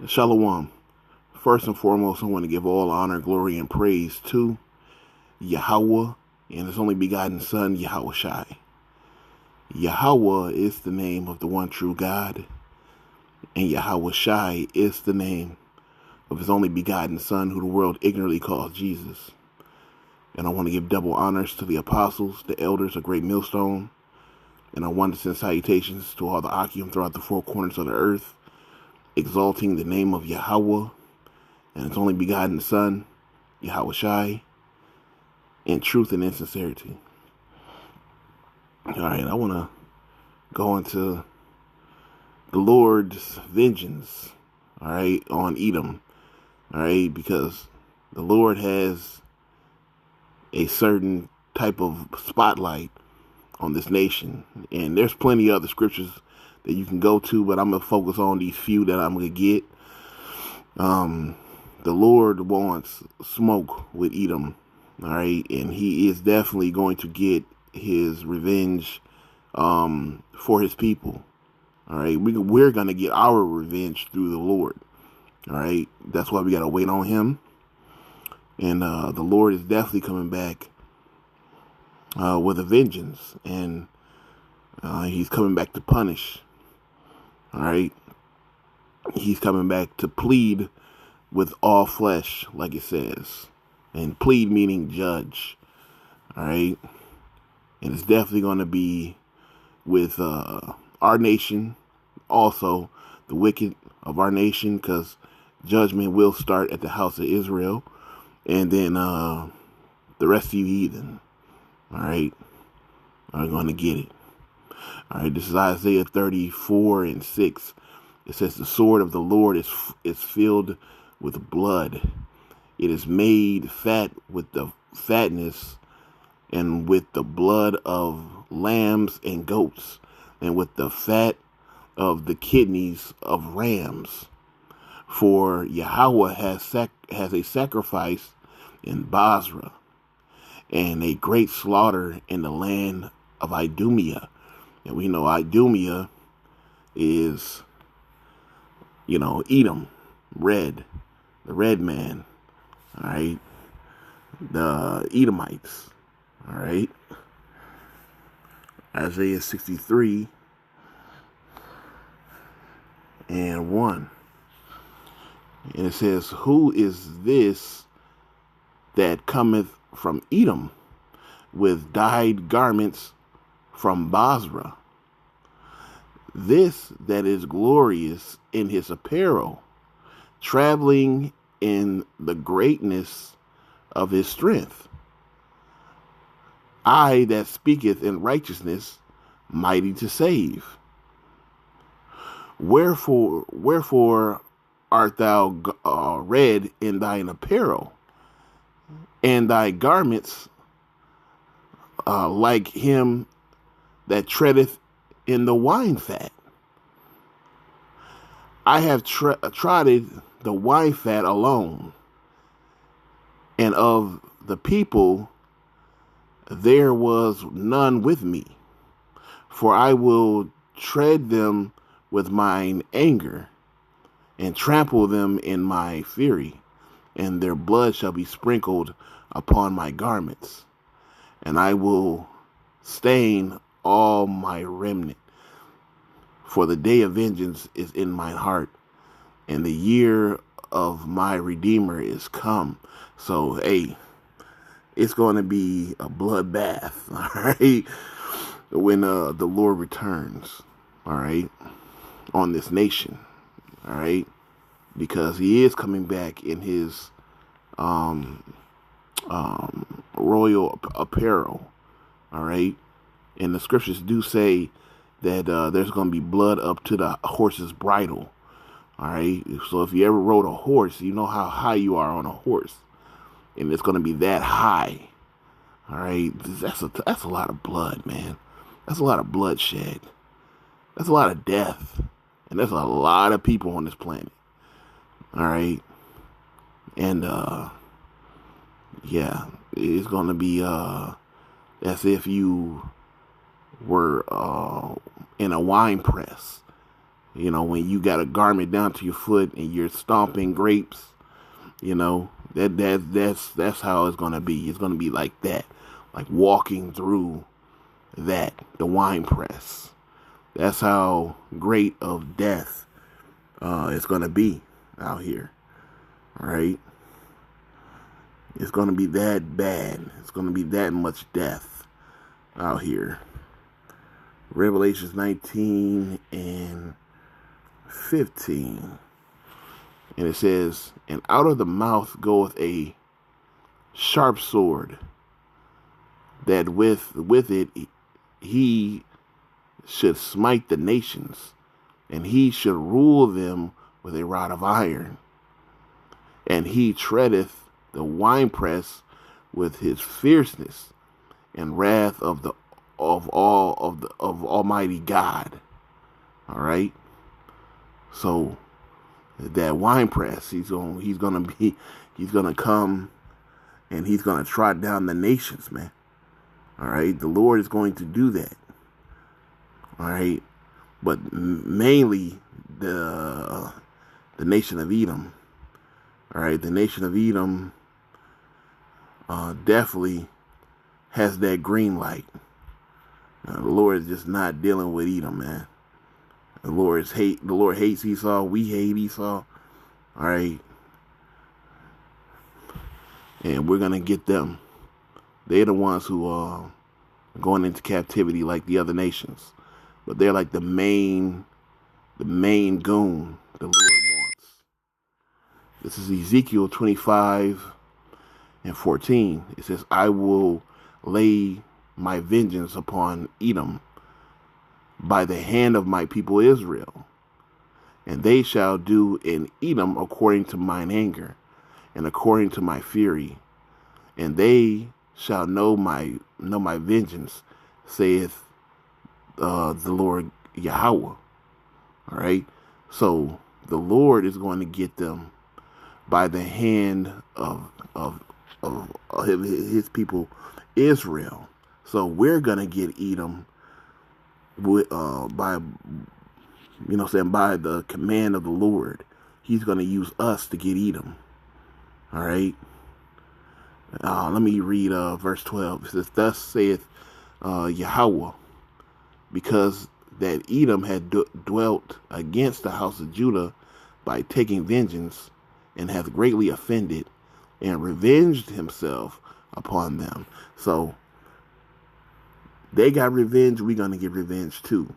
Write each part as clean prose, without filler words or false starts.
Shalom. First and foremost, I want to give all honor, glory, and praise to Yahweh and His only begotten Son, Yahweh Shai. Yahweh is the name of the one true God, and Yahweh Shai is the name of His only begotten Son, who the world ignorantly calls Jesus. And I want to give double honors to the apostles, the elders of Great Millstone, and I want to send salutations to all the Akim throughout the four corners of the earth, exalting the name of Yahweh and His only begotten Son, Yahweh Shai, in truth and in sincerity. All right, I want to go into the Lord's vengeance, all right, on Edom, all right, because the Lord has a certain type of spotlight on this nation, and there's plenty of other scriptures that you can go to, but I'm going to focus on these few that I'm going to get. The Lord wants smoke with Edom, all right, and He is definitely going to get His revenge for His people, all right. We're going to get our revenge through the Lord, all right. That's why we got to wait on Him, and the Lord is definitely coming back with a vengeance, and He's coming back to punish, all right. He's coming back to plead with all flesh, like it says. And plead meaning judge. All right. And it's definitely going to be with our nation, also the wicked of our nation, because judgment will start at the house of Israel. And then the rest of you heathen, all right, are going to get it. All right. This is Isaiah 34:6. It says, the sword of the Lord is filled with blood. It is made fat with the fatness and with the blood of lambs and goats and with the fat of the kidneys of rams. For Yahweh has a sacrifice in Basra and a great slaughter in the land of Idumea. And we know Idumea is, Edom, the red man, all right, the Edomites, all right. Isaiah 63:1. And it says, who is this that cometh from Edom with dyed garments from Basra? This that is glorious in his apparel, traveling in the greatness of his strength. I that speaketh in righteousness, mighty to save. Wherefore art thou red in thine apparel, and thy garments like him that treadeth in the wine fat? I have trodden the wine fat alone, and of the people there was none with me. For I will tread them with mine anger, and trample them in my fury, and their blood shall be sprinkled upon my garments, and I will stain all my remnant. For the day of vengeance is in mine heart, and the year of my Redeemer is come. So, hey, it's going to be a bloodbath, all right, when the Lord returns, all right, on this nation, all right, because He is coming back in His royal apparel, all right, and the scriptures do say that there's going to be blood up to the horse's bridle, all right. So if you ever rode a horse, you know how high you are on a horse, and it's going to be that high, all right. That's a lot of blood, man. That's a lot of bloodshed. That's a lot of death, and there's a lot of people on this planet, all right. And yeah, it's going to be as if you were in a wine press, You know, when you got a garment down to your foot and you're stomping grapes, you know, that's how it's gonna be. It's gonna be like that, like walking through that, the wine press. That's how great of death it's gonna be out here. All right, it's gonna be that bad. It's gonna be that much death out here. Revelations 19 and 15. And it says, and out of the mouth goeth a sharp sword, that with it he should smite the nations, and he should rule them with a rod of iron. And he treadeth the winepress with his fierceness and wrath of Almighty God. All right. So that wine press, he's gonna come and he's gonna trot down the nations, man. All right, the Lord is going to do that. All right, but mainly the nation of Edom. All right, the nation of Edom definitely has that green light. The Lord is just not dealing with Edom, man. The Lord hates Esau. We hate Esau. All right. And we're going to get them. They're the ones who are going into captivity like the other nations. But they're like the main goon the Lord wants. This is Ezekiel 25 and 14. It says, I will lay my vengeance upon Edom by the hand of my people Israel, and they shall do in Edom according to mine anger and according to my fury, and they shall know my vengeance, saith the Lord Yahweh. All right, so the Lord is going to get them by the hand of his people Israel. So we're gonna get Edom with by by the command of the Lord. He's gonna use us to get Edom. All right. Let me read verse 12. It says, thus saith Yahweh, because that Edom had dwelt against the house of Judah by taking vengeance, and hath greatly offended, and revenged himself upon them. So they got revenge. We're gonna get revenge too,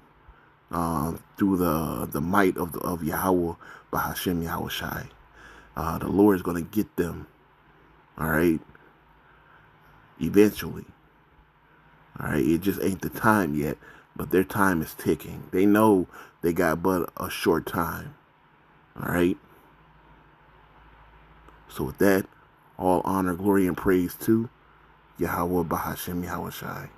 through the might of Yahweh Bahashem Yahweh Shai. The Lord is gonna get them. All right. Eventually. All right. It just ain't the time yet, but their time is ticking. They know they got but a short time. All right. So with that, all honor, glory, and praise to Yahweh Bahashem Yahweh Shai.